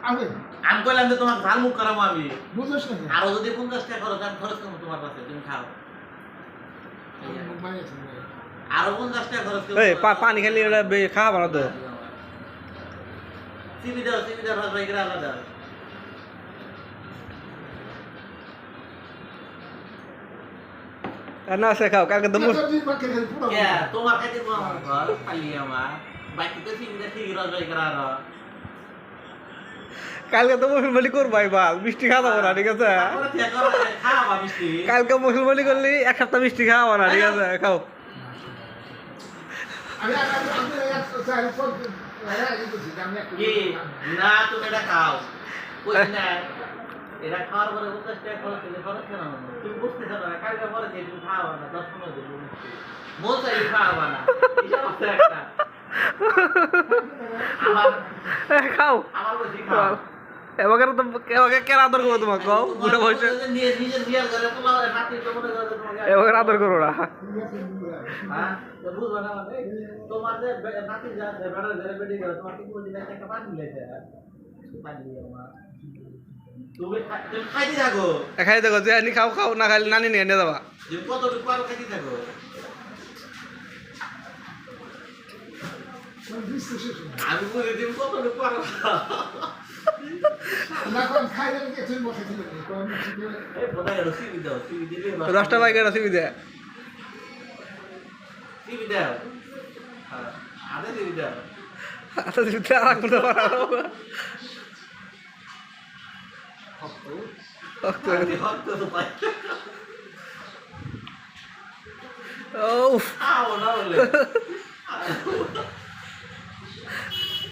আমি কইলাম যে তোমার ঝাল মুখ করাবো আমি বুঝছ না আরো যদি 50 টাকা খরচ আমি খরচ করবো তোমার কাছে তুমি খাও আরো 50 টাকা খরচ করবো এই পানি খালি এটা খাওয়া না তো সিবি দাও ভাই গরা আলাদা না সে খাও কালকে তো কে তোমার কাছে আমার ঘর খালি আমার বাকি তো সিবি ঠিক রাজবাই করা কালকে তো মুসলমানি করবাই বাল মিষ্টি খাওয়া না ঠিক আছে খাওয়া মিষ্টি কালকে মুসলমানি করলি এক সপ্তাহ মিষ্টি খাওয়া না ঠিক আছে খাও কি না তুমি এটা খাও কই না এটা খাওয়ার পরে 50 টাকা খরচ কেন তুমি বুঝতেছ না কালকে পরে যে তুমি খাওয়া না 10-15 দিন মন চাই খাওয়া না এটা হচ্ছে একটা খাও আমার বসি খাও এবার তো এবার কেন আদর করবো তোমাকে কও বুড়া বয়সে নিজের বিয়ার ঘরে পোলা নাতি তো মনে করে তোমাকে এবার আদর করো না হ্যাঁ তো বুঝবা না মানে তোমার যে নাতি যা বেড়ার ঘরে বেড়ে গেল তোমার কি বলি একটা পানি মিলাইছে পানি আমার তুমি খাইতে থাকো খাই দেখো যে আনি খাও খাও না খাইলে নানি নিয়ে যাবা তুমি কতটুকু আরো খাইতে থাকো আমি বলি তুমি কতটুকু আরো এই বোধহয় রসিদ দাও সিবি দিলে 10টা বাইকে রসিবি দেয় সিবি দাও আদে সিবি দাও আচ্ছা দিতে আর করতে পারো হক তো পাই ও আও না বলে